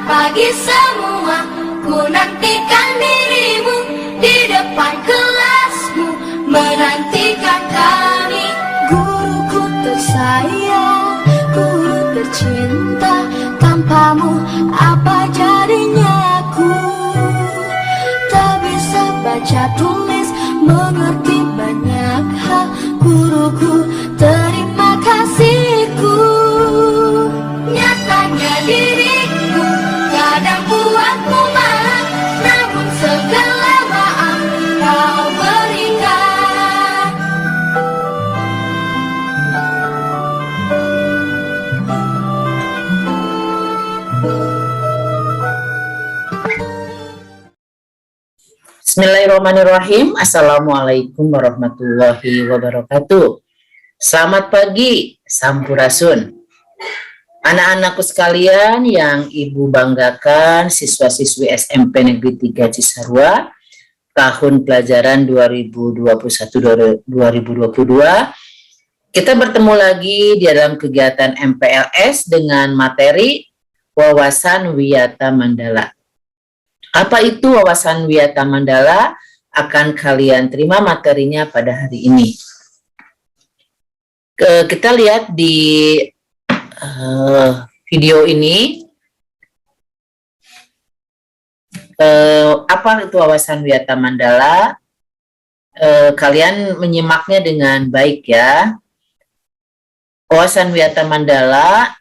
pagi semua, ku nantikan dirimu di depan kelasmu, menantikan kami. Guruku tersayang, guru tercinta, tanpamu apa jadinya aku? Tak bisa baca tulis, mengerti banyak hal. Guruku, terima kasihku. Nyatanya diriku kadang buatmu marah, namun segala maaf kau berikan. Bismillahirrahmanirrahim. Assalamualaikum warahmatullahi wabarakatuh. Selamat pagi, Sampurasun. Anak-anakku sekalian yang Ibu banggakan, siswa-siswi SMP Negeri 3 Cisarua, tahun pelajaran 2021-2022, kita bertemu lagi di dalam kegiatan MPLS dengan materi Wawasan Wiyata Mandala. Apa itu Wawasan Wiyata Mandala? Akan kalian terima materinya pada hari ini. Kita lihat di video ini, apa itu Wawasan Wiyata Mandala. Kalian menyimaknya dengan baik ya. Wawasan Wiyata Mandala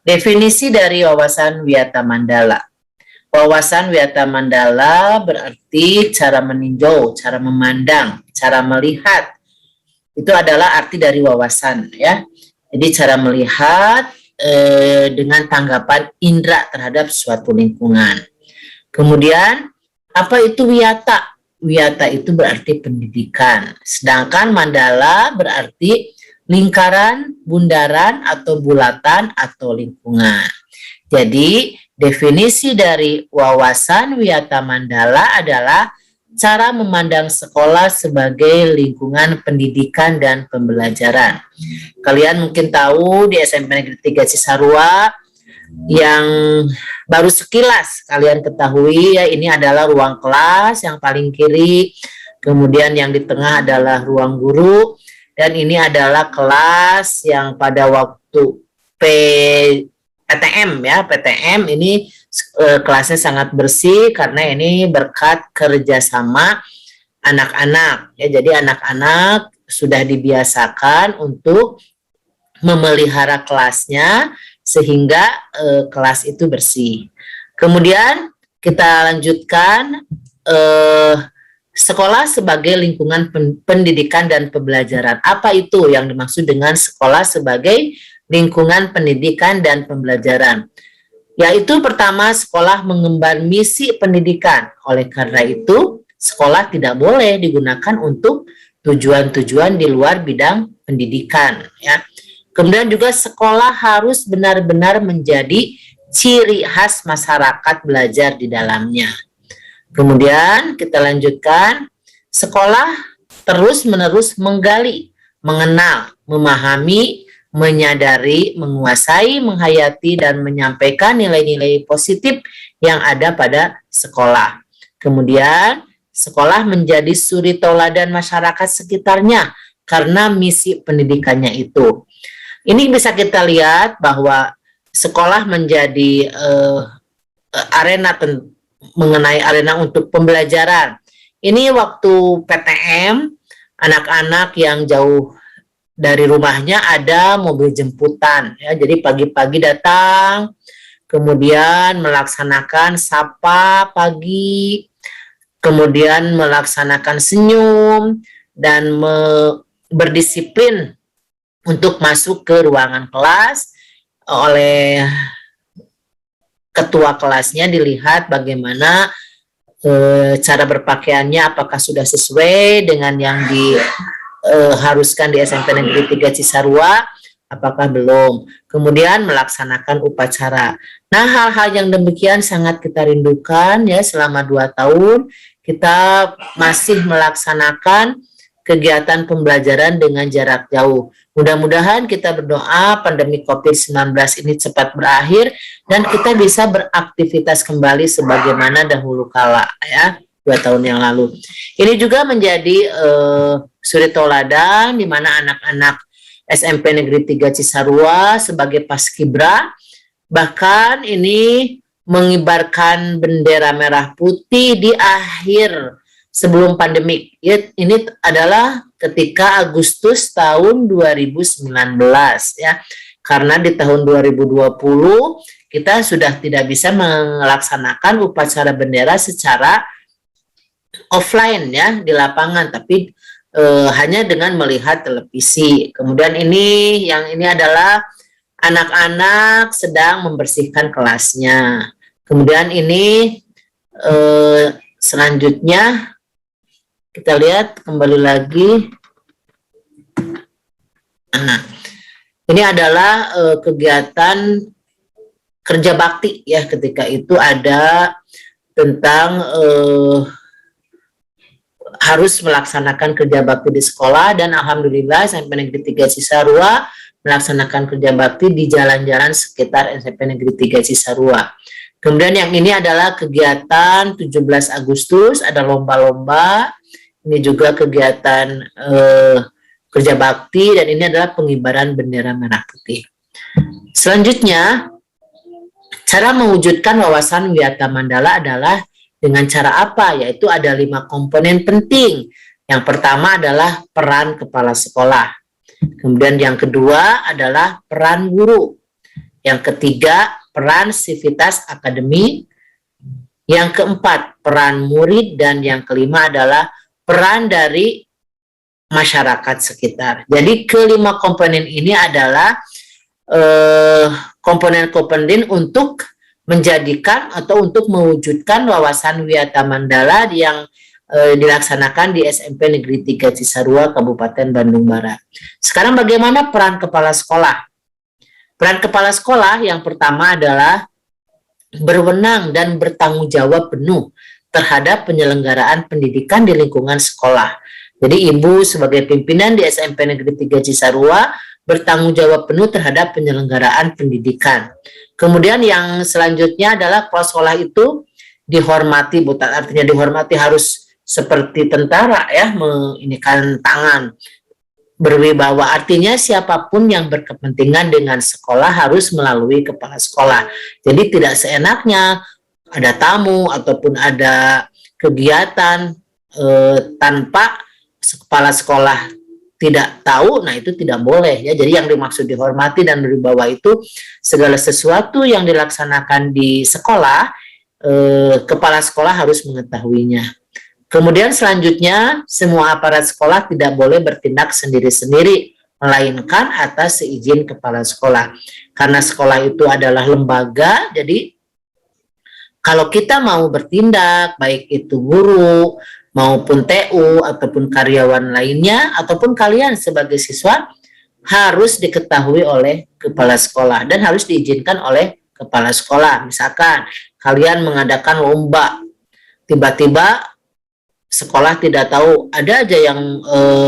Definisi dari Wawasan Wiyata Mandala. Wawasan Wiyata Mandala berarti cara meninjau, cara memandang, cara melihat. Itu adalah arti dari wawasan ya. Jadi cara melihat dengan tanggapan indera terhadap suatu lingkungan. Kemudian apa itu wiyata? Wiyata itu berarti pendidikan. Sedangkan mandala berarti lingkaran, bundaran, atau bulatan, atau lingkungan. Jadi, definisi dari Wawasan Wiyata Mandala adalah cara memandang sekolah sebagai lingkungan pendidikan dan pembelajaran. Kalian mungkin tahu di SMP Negeri 3 Cisarua yang baru sekilas kalian ketahui ya, ini adalah ruang kelas yang paling kiri, kemudian yang di tengah adalah ruang guru. Dan ini adalah kelas yang pada waktu PTM ya, PTM ini kelasnya sangat bersih karena ini berkat kerjasama anak-anak ya. Jadi anak-anak sudah dibiasakan untuk memelihara kelasnya sehingga kelas itu bersih. Kemudian kita lanjutkan sekolah sebagai lingkungan pendidikan dan pembelajaran. Apa itu yang dimaksud dengan sekolah sebagai lingkungan pendidikan dan pembelajaran? Yaitu pertama, sekolah mengemban misi pendidikan. Oleh karena itu, sekolah tidak boleh digunakan untuk tujuan-tujuan di luar bidang pendidikan. Ya. Kemudian juga sekolah harus benar-benar menjadi ciri khas masyarakat belajar di dalamnya. Kemudian kita lanjutkan, sekolah terus-menerus menggali, mengenal, memahami, menyadari, menguasai, menghayati, dan menyampaikan nilai-nilai positif yang ada pada sekolah. Kemudian, sekolah menjadi suri tauladan masyarakat sekitarnya karena misi pendidikannya itu. Ini bisa kita lihat bahwa sekolah menjadi mengenai arena untuk pembelajaran. Ini waktu PTM, anak-anak yang jauh dari rumahnya ada mobil jemputan ya. Jadi pagi-pagi datang, kemudian melaksanakan sapa pagi, kemudian melaksanakan senyum dan berdisiplin untuk masuk ke ruangan kelas. Oleh ketua kelasnya dilihat bagaimana cara berpakaiannya, apakah sudah sesuai dengan yang diharuskan di SMP Negeri 3 Cisarua, apakah belum. Kemudian melaksanakan upacara. Nah, hal-hal yang demikian sangat kita rindukan ya. Selama 2 tahun kita masih melaksanakan kegiatan pembelajaran dengan jarak jauh. Mudah-mudahan kita berdoa pandemi COVID-19 ini cepat berakhir dan kita bisa beraktivitas kembali sebagaimana dahulu kala ya, 2 tahun yang lalu. Ini juga menjadi suri toladan di mana anak-anak SMP Negeri 3 Cisarua sebagai paskibra bahkan ini mengibarkan bendera merah putih di akhir sebelum pandemik. Ini adalah ketika Agustus tahun 2019 ya. Karena di tahun 2020 kita sudah tidak bisa melaksanakan upacara bendera secara offline ya di lapangan, tapi hanya dengan melihat televisi. Kemudian ini adalah anak-anak sedang membersihkan kelasnya. Kemudian ini selanjutnya kita lihat kembali lagi. Nah, ini adalah kegiatan kerja bakti ya, ketika itu ada tentang harus melaksanakan kerja bakti di sekolah dan alhamdulillah SMP Negeri 3 Cisarua melaksanakan kerja bakti di jalan-jalan sekitar SMP Negeri 3 Cisarua. Kemudian yang ini adalah kegiatan 17 Agustus, ada lomba-lomba. Ini juga kegiatan kerja bakti dan ini adalah pengibaran bendera merah putih. Selanjutnya, cara mewujudkan wawasan Wiyata Mandala adalah dengan cara apa? Yaitu ada 5 komponen penting. Yang pertama adalah peran kepala sekolah. Kemudian yang kedua adalah peran guru. Yang ketiga, peran sivitas akademik. Yang keempat, peran murid. Dan yang kelima adalah peran dari masyarakat sekitar. Jadi kelima komponen ini adalah komponen-komponen untuk menjadikan atau untuk mewujudkan wawasan Wiyata Mandala yang dilaksanakan di SMP Negeri 3 Cisarua, Kabupaten Bandung Barat. Sekarang bagaimana peran kepala sekolah? Peran kepala sekolah yang pertama adalah berwenang dan bertanggung jawab penuh terhadap penyelenggaraan pendidikan di lingkungan sekolah. Jadi Ibu sebagai pimpinan di SMP Negeri 3 Cisarua bertanggung jawab penuh terhadap penyelenggaraan pendidikan. Kemudian yang selanjutnya adalah kepala sekolah itu dihormati, bukan artinya dihormati harus seperti tentara ya, menginikan tangan, berwibawa, artinya siapapun yang berkepentingan dengan sekolah harus melalui kepala sekolah. Jadi tidak seenaknya ada tamu ataupun ada kegiatan tanpa kepala sekolah tidak tahu, nah itu tidak boleh ya. Jadi yang dimaksud dihormati dan berwibawa itu segala sesuatu yang dilaksanakan di sekolah, kepala sekolah harus mengetahuinya. Kemudian selanjutnya, semua aparat sekolah tidak boleh bertindak sendiri-sendiri, melainkan atas seizin kepala sekolah. Karena sekolah itu adalah lembaga, jadi kalau kita mau bertindak, baik itu guru, maupun TU, ataupun karyawan lainnya, ataupun kalian sebagai siswa, harus diketahui oleh kepala sekolah dan harus diizinkan oleh kepala sekolah. Misalkan kalian mengadakan lomba, tiba-tiba sekolah tidak tahu, ada aja yang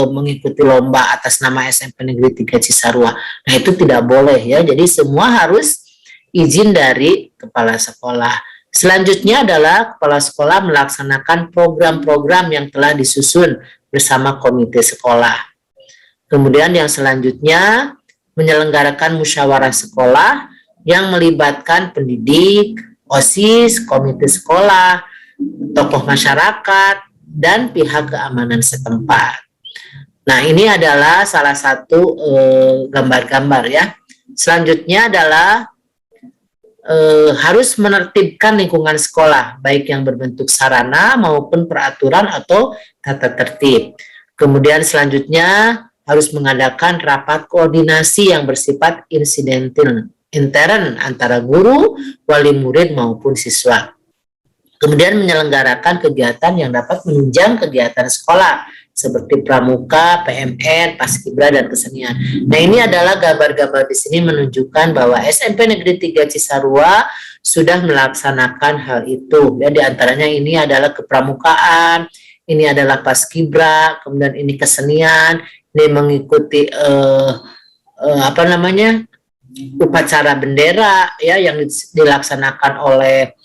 mengikuti lomba atas nama SMP Negeri 3 Cisarua. Nah itu tidak boleh ya, jadi semua harus izin dari kepala sekolah. Selanjutnya adalah kepala sekolah melaksanakan program-program yang telah disusun bersama komite sekolah. Kemudian yang selanjutnya menyelenggarakan musyawarah sekolah yang melibatkan pendidik, OSIS, komite sekolah, tokoh masyarakat, dan pihak keamanan setempat. Nah ini adalah salah satu gambar-gambar ya. Selanjutnya adalah harus menertibkan lingkungan sekolah, baik yang berbentuk sarana maupun peraturan atau tata tertib. Kemudian selanjutnya harus mengadakan rapat koordinasi yang bersifat insidental intern antara guru, wali murid maupun siswa. Kemudian menyelenggarakan kegiatan yang dapat menunjang kegiatan sekolah, seperti pramuka, PMN, paskibra dan kesenian. Nah, ini adalah gambar-gambar di sini menunjukkan bahwa SMP Negeri 3 Cisarua sudah melaksanakan hal itu. Ya, di antaranya ini adalah kepramukaan, ini adalah paskibra, kemudian ini kesenian, ini mengikuti upacara bendera ya yang dilaksanakan oleh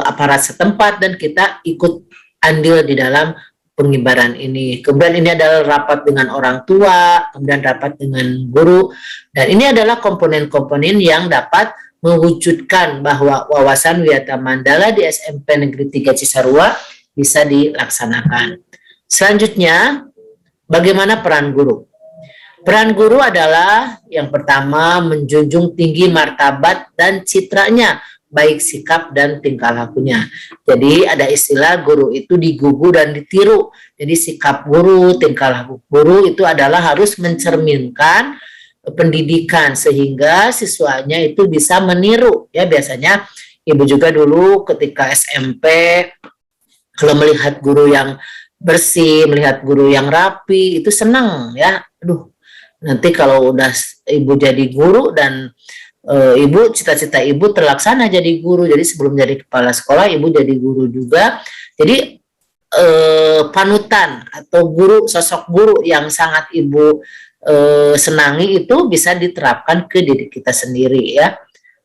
aparat setempat, dan kita ikut andil di dalam pengibaran ini. Kemudian ini adalah rapat dengan orang tua, kemudian rapat dengan guru, dan ini adalah komponen-komponen yang dapat mewujudkan bahwa wawasan Wiyata Mandala di SMP Negeri 3 Cisarua bisa dilaksanakan. Selanjutnya, bagaimana peran guru? Peran guru adalah yang pertama menjunjung tinggi martabat dan citranya, baik sikap dan tingkah lakunya. Jadi ada istilah guru itu digugu dan ditiru. Jadi sikap guru, tingkah laku guru itu adalah harus mencerminkan pendidikan sehingga siswanya itu bisa meniru. Ya, biasanya ibu juga dulu ketika SMP kalau melihat guru yang bersih, melihat guru yang rapi itu senang ya. Aduh, nanti kalau udah ibu jadi guru dan ibu cita-cita ibu terlaksana jadi guru. Jadi sebelum jadi kepala sekolah ibu jadi guru juga. Jadi panutan atau guru, sosok guru yang sangat ibu senangi itu bisa diterapkan ke diri kita sendiri ya.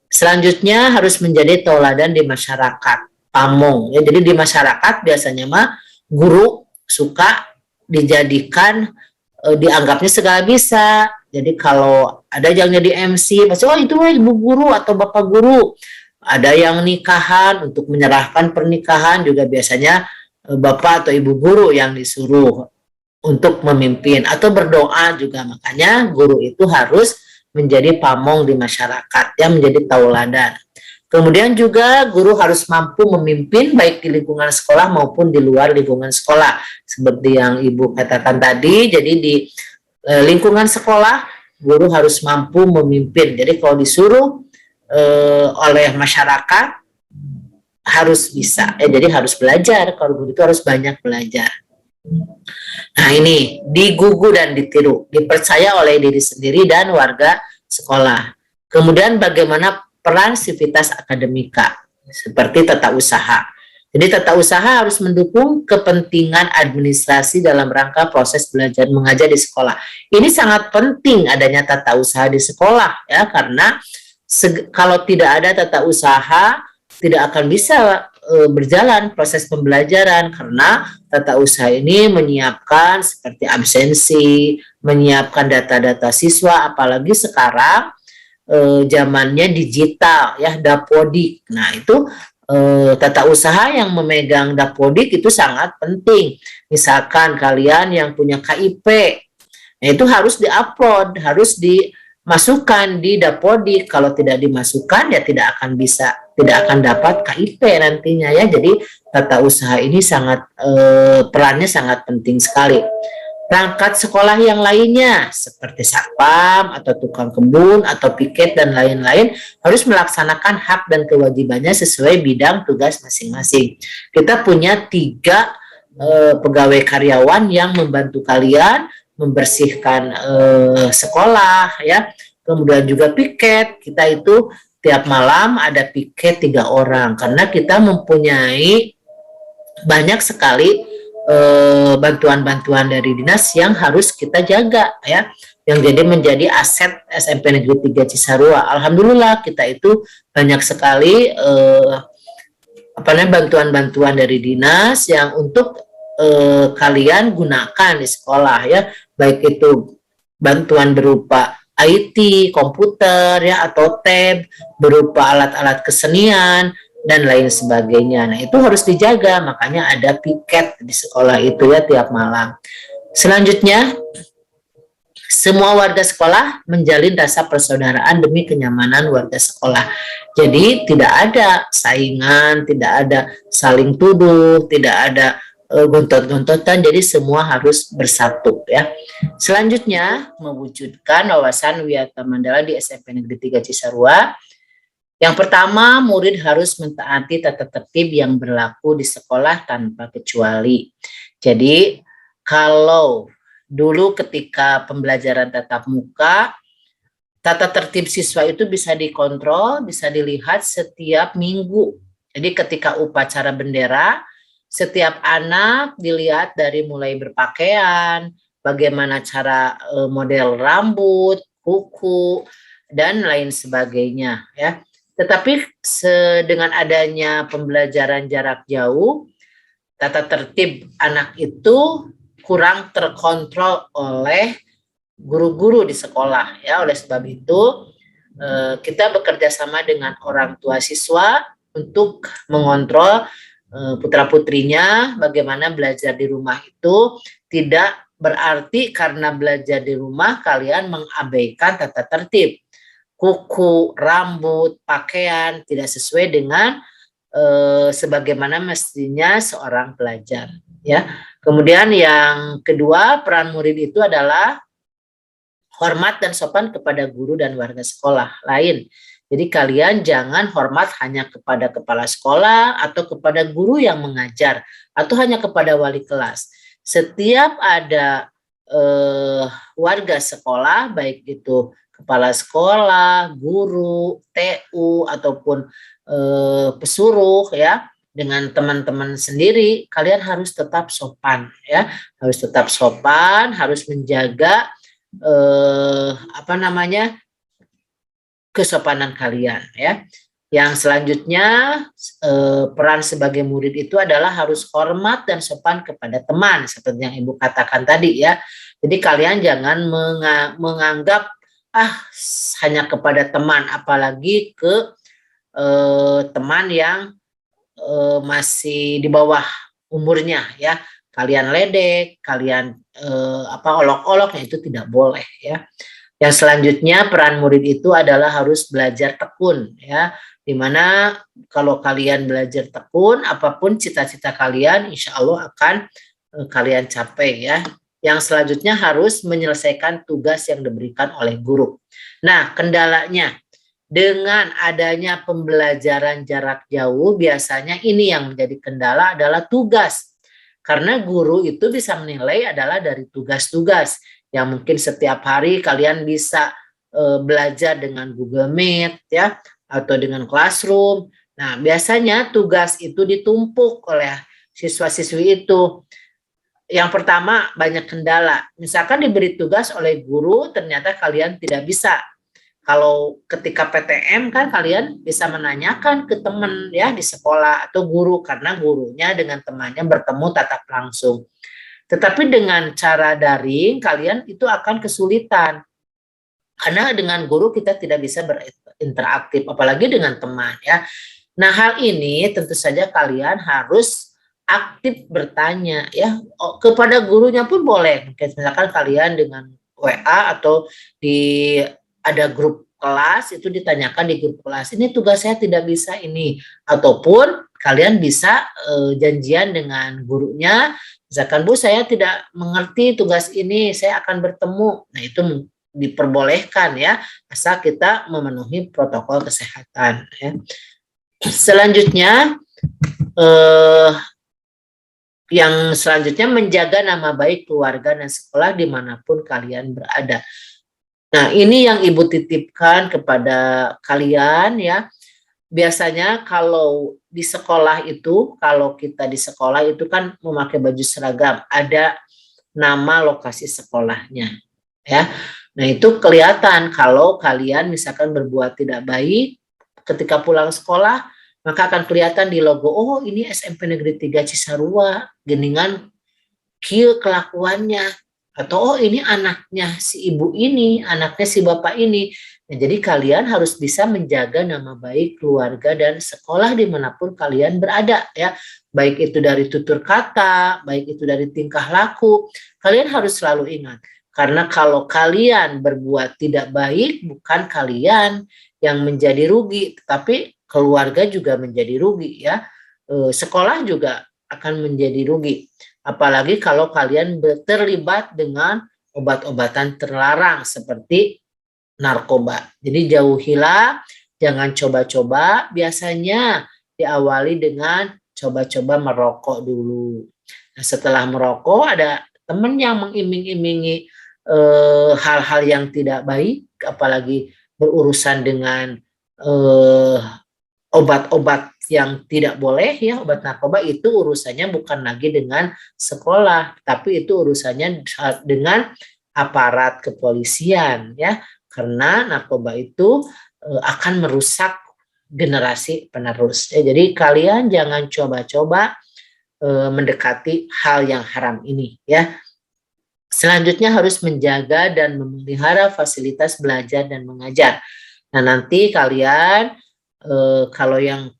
Selanjutnya harus menjadi tauladan di masyarakat, pamong ya. Jadi di masyarakat biasanya mah guru suka dijadikan dianggapnya segala bisa. Jadi kalau ada yang jadi MC, pasti oh itu ibu guru atau bapak guru. Ada yang nikahan, untuk menyerahkan pernikahan juga biasanya bapak atau ibu guru yang disuruh untuk memimpin atau berdoa juga. Makanya guru itu harus menjadi pamong di masyarakat, yang menjadi tauladan. Kemudian juga guru harus mampu memimpin baik di lingkungan sekolah maupun di luar lingkungan sekolah. Seperti yang ibu katakan tadi, jadi di lingkungan sekolah guru harus mampu memimpin. Jadi kalau disuruh oleh masyarakat harus bisa. Jadi harus belajar. Kalau guru itu harus banyak belajar. Nah ini digugu dan ditiru, dipercaya oleh diri sendiri dan warga sekolah. Kemudian bagaimana peran sivitas akademika seperti tata usaha. Jadi tata usaha harus mendukung kepentingan administrasi dalam rangka proses belajar mengajar di sekolah. Ini sangat penting adanya tata usaha di sekolah ya, karena kalau tidak ada tata usaha tidak akan bisa berjalan proses pembelajaran, karena tata usaha ini menyiapkan seperti absensi, menyiapkan data-data siswa, apalagi sekarang zamannya digital ya, dapodik. Nah itu tata usaha yang memegang dapodik itu sangat penting. Misalkan kalian yang punya KIP, nah itu harus diupload, harus dimasukkan di dapodik. Kalau tidak dimasukkan ya tidak akan dapat KIP nantinya ya. Jadi tata usaha ini sangat perannya sangat penting sekali. Perangkat sekolah yang lainnya seperti satpam atau tukang kebun atau piket dan lain-lain harus melaksanakan hak dan kewajibannya sesuai bidang tugas masing-masing. Kita punya 3 pegawai karyawan yang membantu kalian membersihkan sekolah ya. Kemudian juga piket, kita itu tiap malam ada piket 3 orang karena kita mempunyai banyak sekali bantuan-bantuan dari dinas yang harus kita jaga ya, yang jadi menjadi aset SMP Negeri 3 Cisarua. Alhamdulillah kita itu banyak sekali bantuan-bantuan dari dinas yang untuk kalian gunakan di sekolah ya, baik itu bantuan berupa IT, komputer ya, atau tab, berupa alat-alat kesenian dan lain sebagainya. Nah itu harus dijaga, makanya ada piket di sekolah itu ya tiap malam. Selanjutnya, semua warga sekolah menjalin rasa persaudaraan demi kenyamanan warga sekolah. Jadi tidak ada saingan, tidak ada saling tuduh, tidak ada gontot-gontotan, jadi semua harus bersatu ya. Selanjutnya, mewujudkan wawasan Wiyata Mandala di SMP Negeri 3 Cisarua. Yang pertama, murid harus mentaati tata tertib yang berlaku di sekolah tanpa kecuali. Jadi kalau dulu ketika pembelajaran tatap muka, tata tertib siswa itu bisa dikontrol, bisa dilihat setiap minggu. Jadi ketika upacara bendera, setiap anak dilihat dari mulai berpakaian, bagaimana cara model rambut, kuku, dan lain sebagainya ya. Tetapi dengan adanya pembelajaran jarak jauh, tata tertib anak itu kurang terkontrol oleh guru-guru di sekolah ya. Oleh sebab itu kita bekerja sama dengan orang tua siswa untuk mengontrol putra-putrinya bagaimana belajar di rumah itu. Tidak berarti karena belajar di rumah kalian mengabaikan tata tertib. Kuku, rambut, pakaian tidak sesuai dengan sebagaimana mestinya seorang pelajar ya. Kemudian yang kedua, peran murid itu adalah hormat dan sopan kepada guru dan warga sekolah lain. Jadi kalian jangan hormat hanya kepada kepala sekolah atau kepada guru yang mengajar atau hanya kepada wali kelas. Setiap ada warga sekolah, baik itu kepala sekolah, guru, TU ataupun pesuruh ya, dengan teman-teman sendiri, kalian harus tetap sopan ya, harus tetap sopan, harus menjaga kesopanan kalian ya. Yang selanjutnya peran sebagai murid itu adalah harus hormat dan sopan kepada teman seperti yang Ibu katakan tadi ya. Jadi kalian jangan menganggap hanya kepada teman, apalagi ke teman yang masih di bawah umurnya ya. Kalian ledek, kalian olok-olok, itu tidak boleh ya. Yang selanjutnya peran murid itu adalah harus belajar tekun ya. Dimana kalau kalian belajar tekun, apapun cita-cita kalian, insya Allah akan kalian capai ya. Yang selanjutnya harus menyelesaikan tugas yang diberikan oleh guru. Nah, kendalanya dengan adanya pembelajaran jarak jauh, biasanya ini yang menjadi kendala adalah tugas. Karena guru itu bisa menilai adalah dari tugas-tugas yang mungkin setiap hari kalian bisa belajar dengan Google Meet ya, atau dengan Classroom. Nah, biasanya tugas itu ditumpuk oleh siswa-siswi itu. Yang pertama, banyak kendala. Misalkan diberi tugas oleh guru, ternyata kalian tidak bisa. Kalau ketika PTM kan kalian bisa menanyakan ke teman ya di sekolah atau guru, karena gurunya dengan temannya bertemu tatap langsung. Tetapi dengan cara daring kalian itu akan kesulitan. Karena dengan guru kita tidak bisa berinteraktif, apalagi dengan teman ya. Nah, hal ini tentu saja kalian harus aktif bertanya ya, kepada gurunya pun boleh. Misalkan kalian dengan WA atau ada grup kelas, itu ditanyakan di grup kelas, ini tugas saya tidak bisa ini, ataupun kalian bisa janjian dengan gurunya, misalkan Bu saya tidak mengerti tugas ini, saya akan bertemu. Nah, itu diperbolehkan ya, asal kita memenuhi protokol kesehatan ya. Selanjutnya yang selanjutnya menjaga nama baik keluarga dan sekolah dimanapun kalian berada. Nah, ini yang Ibu titipkan kepada kalian ya. Biasanya kalau di sekolah itu, kalau kita di sekolah itu kan memakai baju seragam, ada nama lokasi sekolahnya ya. Nah, itu kelihatan kalau kalian misalkan berbuat tidak baik ketika pulang sekolah, maka akan kelihatan di logo, oh ini SMP Negeri 3 Cisarua, geningan kieu kelakuannya, atau oh ini anaknya si ibu ini, anaknya si bapak ini. Nah, jadi kalian harus bisa menjaga nama baik keluarga dan sekolah dimanapun kalian berada ya, baik itu dari tutur kata, baik itu dari tingkah laku, kalian harus selalu ingat. Karena kalau kalian berbuat tidak baik, bukan kalian yang menjadi rugi, tetapi keluarga juga menjadi rugi ya. Sekolah juga akan menjadi rugi. Apalagi kalau kalian terlibat dengan obat-obatan terlarang seperti narkoba. Jadi jauhilah, jangan coba-coba. Biasanya diawali dengan coba-coba merokok dulu. Nah, setelah merokok ada teman yang mengiming-imingi hal-hal yang tidak baik, apalagi berurusan dengan eh, obat-obat yang tidak boleh ya, obat narkoba itu urusannya bukan lagi dengan sekolah, tapi itu urusannya dengan aparat kepolisian ya, karena narkoba itu akan merusak generasi penerus. Ya, jadi kalian jangan coba-coba mendekati hal yang haram ini ya. Selanjutnya harus menjaga dan memelihara fasilitas belajar dan mengajar. Nah, nanti kalian kalau yang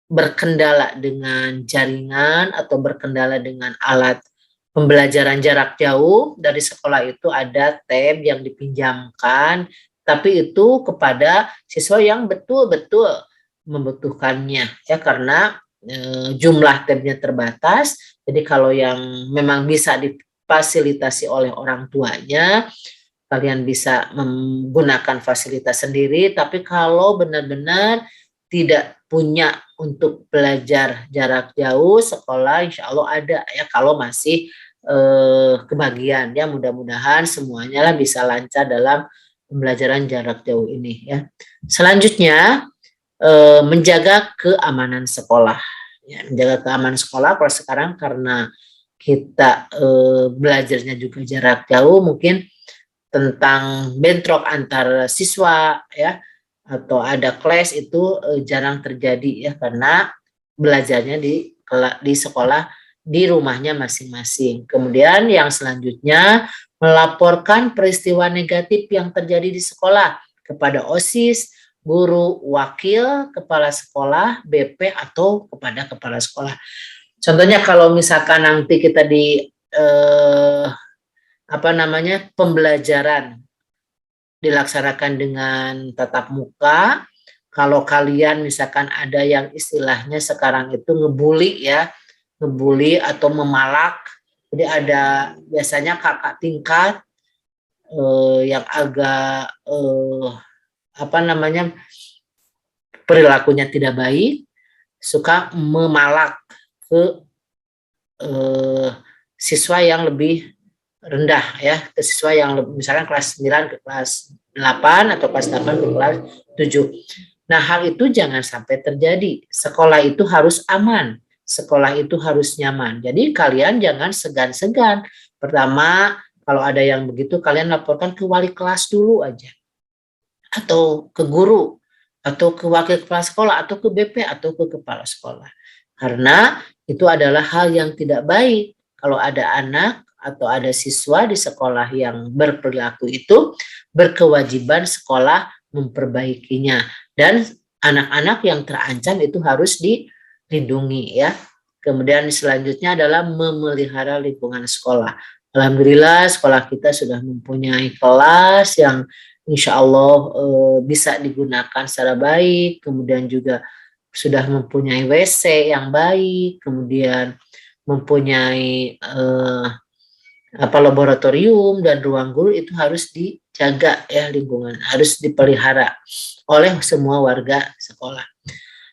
berkendala dengan jaringan atau berkendala dengan alat pembelajaran jarak jauh dari sekolah itu ada tab yang dipinjamkan, tapi itu kepada siswa yang betul-betul membutuhkannya ya, karena jumlah tabnya terbatas. Jadi kalau yang memang bisa difasilitasi oleh orang tuanya, kalian bisa menggunakan fasilitas sendiri, tapi kalau benar-benar tidak punya untuk belajar jarak jauh, sekolah insya Allah ada ya, kalau masih kebagian ya, mudah-mudahan semuanya lah bisa lancar dalam pembelajaran jarak jauh ini ya. Selanjutnya menjaga keamanan sekolah ya, menjaga keamanan sekolah. Kalau sekarang karena kita belajarnya juga jarak jauh, mungkin tentang bentrok antar siswa ya, atau ada clash itu jarang terjadi ya, karena belajarnya di sekolah di rumahnya masing-masing. Kemudian yang selanjutnya melaporkan peristiwa negatif yang terjadi di sekolah kepada OSIS, guru, wakil, kepala sekolah, BP atau kepada kepala sekolah. Contohnya kalau misalkan nanti kita di pembelajaran dilaksanakan dengan tatap muka, kalau kalian misalkan ada yang istilahnya sekarang itu ngebully ya, ngebully atau memalak, jadi ada biasanya kakak tingkat yang agak perilakunya tidak baik, suka memalak ke siswa yang lebih rendah ya, ke siswa yang misalkan kelas 9 ke kelas 8 atau kelas 8 ke kelas 7. Nah, hal itu jangan sampai terjadi. Sekolah itu harus aman, sekolah itu harus nyaman. Jadi kalian jangan segan-segan. Pertama, kalau ada yang begitu kalian laporkan ke wali kelas dulu aja, atau ke guru, atau ke wakil kepala sekolah, atau ke BP, atau ke kepala sekolah. Karena itu adalah hal yang tidak baik. Kalau ada anak atau ada siswa di sekolah yang berperilaku itu, berkewajiban sekolah memperbaikinya. Dan anak-anak yang terancam itu harus dilindungi ya. Kemudian selanjutnya adalah memelihara lingkungan sekolah. Alhamdulillah sekolah kita sudah mempunyai kelas yang insya Allah bisa digunakan secara baik, kemudian juga sudah mempunyai WC yang baik, kemudian mempunyai laboratorium dan ruang guru. Itu harus dijaga ya, lingkungan harus dipelihara oleh semua warga sekolah.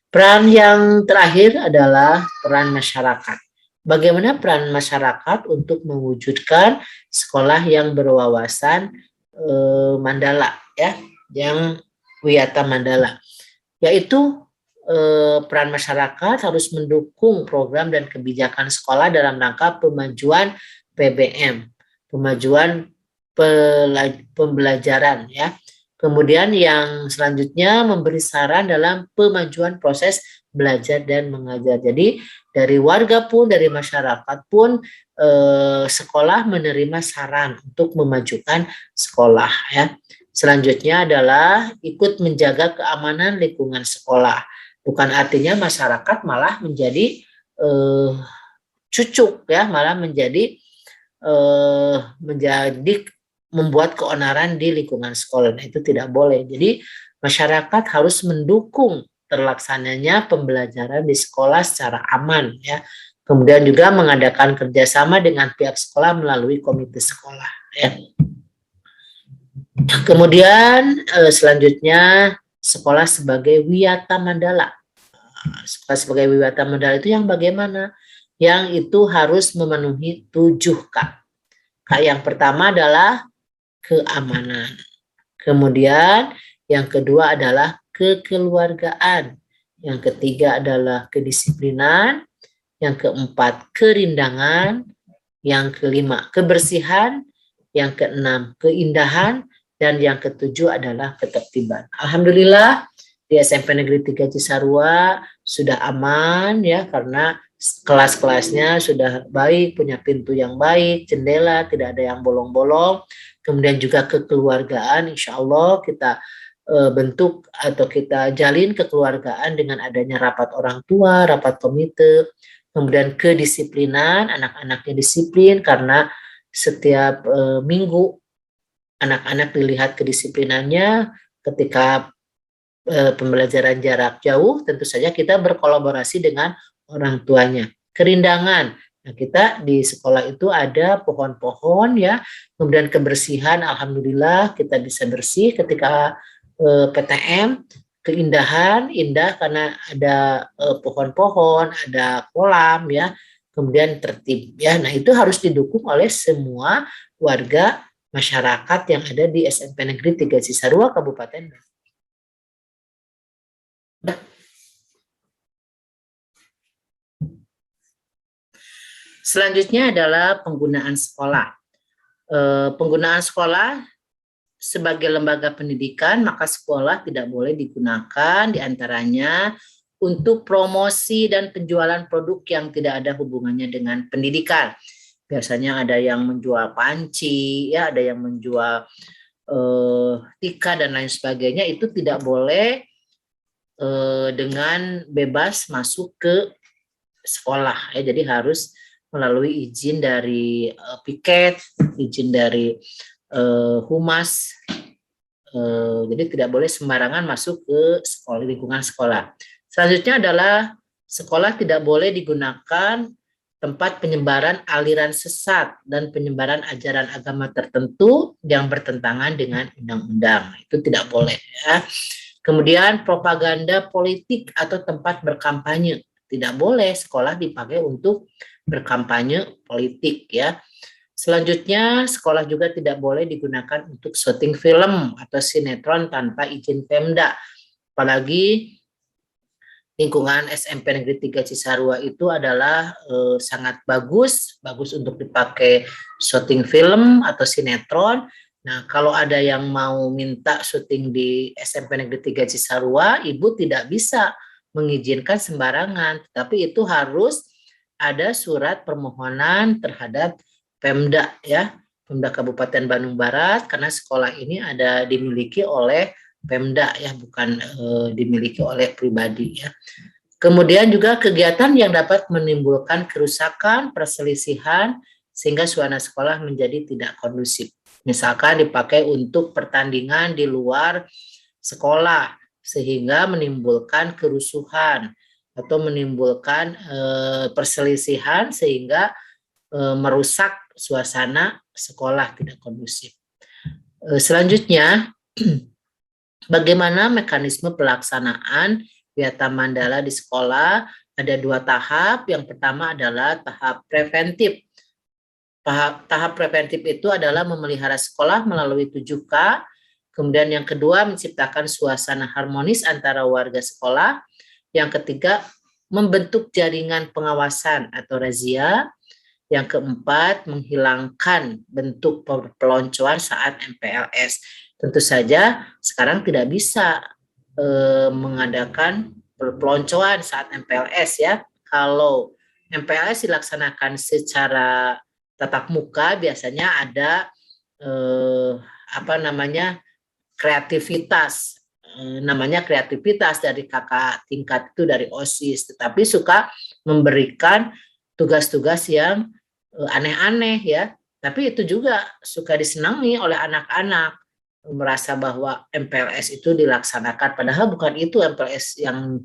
Peran yang terakhir adalah peran masyarakat. Bagaimana peran masyarakat untuk mewujudkan sekolah yang berwawasan Mandala ya, yang Wiyata Mandala, yaitu peran masyarakat harus mendukung program dan kebijakan sekolah dalam rangka pemajuan PBM, pemajuan pembelajaran ya. Kemudian yang selanjutnya memberi saran dalam pemajuan proses belajar dan mengajar. Jadi dari warga pun, dari masyarakat pun sekolah menerima saran untuk memajukan sekolah ya. Selanjutnya adalah ikut menjaga keamanan lingkungan sekolah. Bukan artinya masyarakat malah menjadi cucuk ya, malah menjadi membuat keonaran di lingkungan sekolah. Nah, itu tidak boleh. Jadi masyarakat harus mendukung terlaksananya pembelajaran di sekolah secara aman ya. Kemudian juga mengadakan kerjasama dengan pihak sekolah melalui komite sekolah ya. Kemudian selanjutnya sekolah sebagai Wiyata Mandala. Sekolah sebagai Wiyata Mandala itu yang bagaimana? yang itu harus memenuhi 7K. K yang pertama adalah keamanan. Kemudian yang kedua adalah kekeluargaan. Yang ketiga adalah kedisiplinan. Yang keempat kerindangan. Yang kelima kebersihan. Yang keenam keindahan. Dan yang ketujuh adalah ketertiban. Alhamdulillah di SMP Negeri 3 Cisarua sudah aman ya, karena kelas-kelasnya sudah baik, punya pintu yang baik, jendela tidak ada yang bolong-bolong. Kemudian juga kekeluargaan, insya Allah kita bentuk atau kita jalin kekeluargaan dengan adanya rapat orang tua, rapat komite. Kemudian kedisiplinan, anak-anaknya disiplin karena setiap minggu anak-anak dilihat kedisiplinannya. Ketika pembelajaran jarak jauh, tentu saja kita berkolaborasi dengan orang tuanya. Kerindangan, nah kita di sekolah itu ada pohon-pohon ya, kemudian kebersihan, alhamdulillah kita bisa bersih ketika PTM. Keindahan, indah karena ada pohon-pohon, ada kolam ya, kemudian tertib ya. Nah itu harus didukung oleh semua warga masyarakat yang ada di SMP Negeri 3 Cisarua Kabupaten. Selanjutnya adalah penggunaan sekolah. Penggunaan sekolah sebagai lembaga pendidikan, maka sekolah tidak boleh digunakan diantaranya untuk promosi dan penjualan produk yang tidak ada hubungannya dengan pendidikan. Biasanya ada yang menjual panci, ya, ada yang menjual tika dan lain sebagainya. Itu tidak boleh dengan bebas masuk ke sekolah. Ya, jadi harus melalui izin dari piket, izin dari humas. Jadi tidak boleh sembarangan masuk ke sekolah, lingkungan sekolah. Selanjutnya adalah sekolah tidak boleh digunakan tempat penyebaran aliran sesat dan penyebaran ajaran agama tertentu yang bertentangan dengan undang-undang. Itu tidak boleh ya. Kemudian propaganda politik atau tempat berkampanye. Tidak boleh sekolah dipakai untuk berkampanye politik ya. Selanjutnya, sekolah juga tidak boleh digunakan untuk syuting film atau sinetron tanpa izin Pemda. Apalagi lingkungan SMP Negeri 3 Cisarua itu adalah sangat bagus untuk dipakai syuting film atau sinetron. Nah, kalau ada yang mau minta syuting di SMP Negeri 3 Cisarua, ibu tidak bisa mengizinkan sembarangan, tapi itu harus ada surat permohonan terhadap Pemda ya, Pemda Kabupaten Bandung Barat, karena sekolah ini ada dimiliki oleh Pemda ya, bukan dimiliki oleh pribadi ya. Kemudian juga kegiatan yang dapat menimbulkan kerusakan, perselisihan sehingga suasana sekolah menjadi tidak kondusif. Misalkan dipakai untuk pertandingan di luar sekolah sehingga menimbulkan kerusuhan atau menimbulkan perselisihan sehingga merusak suasana sekolah tidak kondusif. Selanjutnya, bagaimana mekanisme pelaksanaan Wiyata Mandala di sekolah? Ada 2 tahap. Yang pertama adalah tahap preventif. Tahap preventif itu adalah memelihara sekolah melalui 7K. Kemudian yang kedua, menciptakan suasana harmonis antara warga sekolah. Yang ketiga, membentuk jaringan pengawasan atau razia. Yang keempat, menghilangkan bentuk peloncoan saat MPLS. Tentu saja sekarang tidak bisa mengadakan peloncoan saat MPLS ya. Kalau MPLS dilaksanakan secara tatap muka, biasanya ada kreativitas. Namanya kreativitas dari kakak tingkat itu, dari OSIS, tetapi suka memberikan tugas-tugas yang aneh-aneh ya, tapi itu juga suka disenangi oleh anak-anak, merasa bahwa MPLS itu dilaksanakan, padahal bukan itu MPLS yang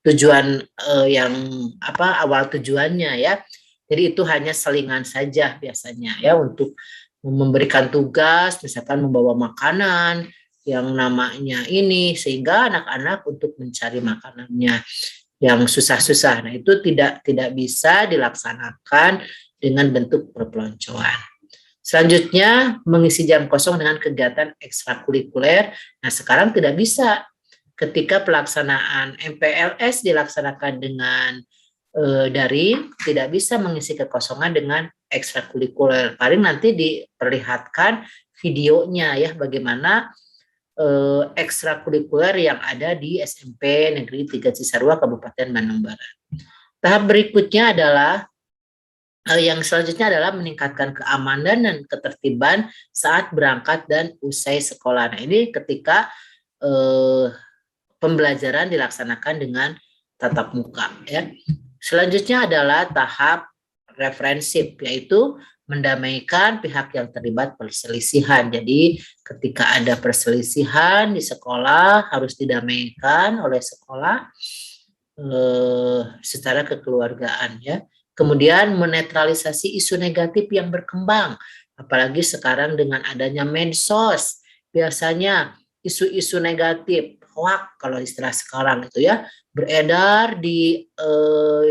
tujuan yang awal tujuannya ya. Jadi itu hanya selingan saja biasanya ya, untuk memberikan tugas, misalkan membawa makanan yang namanya ini, sehingga anak-anak untuk mencari makanannya. yang susah-susah. Nah, itu tidak bisa dilaksanakan dengan bentuk perpeloncoan. Selanjutnya, mengisi jam kosong dengan kegiatan ekstrakurikuler. Nah, sekarang tidak bisa. Ketika pelaksanaan MPLS dilaksanakan dengan daring, tidak bisa mengisi kekosongan dengan ekstrakurikuler. Paling nanti diperlihatkan videonya ya, bagaimana ekstrakurikuler yang ada di SMP Negeri 3 Cisarua, Kabupaten Bandung Barat. Tahap berikutnya adalah yang selanjutnya adalah meningkatkan keamanan dan ketertiban saat berangkat dan usai sekolah. Nah, ini ketika pembelajaran dilaksanakan dengan tatap muka ya. Selanjutnya adalah tahap referensif, yaitu mendamaikan pihak yang terlibat perselisihan. Jadi ketika ada perselisihan di sekolah harus didamaikan oleh sekolah secara kekeluargaan ya. Kemudian menetralisasi isu negatif yang berkembang, apalagi sekarang dengan adanya medsos. Biasanya isu-isu negatif, hoax kalau istilah sekarang itu ya, beredar di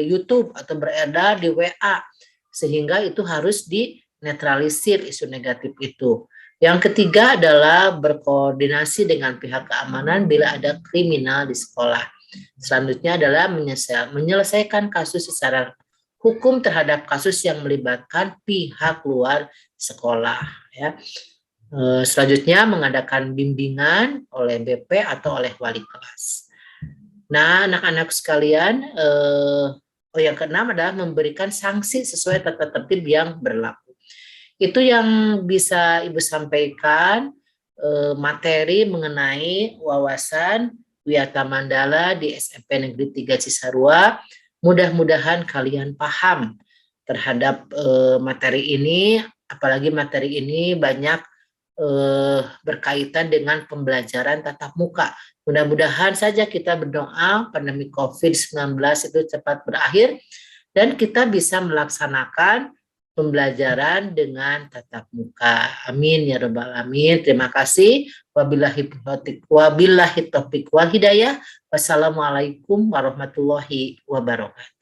YouTube atau beredar di WA, sehingga itu harus dinetralisir isu negatif itu. Yang ketiga adalah berkoordinasi dengan pihak keamanan bila ada kriminal di sekolah. Selanjutnya adalah menyelesaikan kasus secara hukum terhadap kasus yang melibatkan pihak luar sekolah ya. Selanjutnya mengadakan bimbingan oleh BP atau oleh wali kelas. Nah, anak-anak sekalian, yang keenam adalah memberikan sanksi sesuai tata tertib yang berlaku. Itu yang bisa Ibu sampaikan materi mengenai wawasan Wiyata Mandala di SMP Negeri 3 Cisarua. Mudah-mudahan kalian paham terhadap materi ini, apalagi materi ini banyak berkaitan dengan pembelajaran tatap muka. Mudah-mudahan saja kita berdoa pandemi COVID-19 itu cepat berakhir dan kita bisa melaksanakan pembelajaran dengan tatap muka. Amin ya rabbal alamin. Terima kasih. Wabillahi taufiq wal hidayah. Wassalamualaikum warahmatullahi wabarakatuh.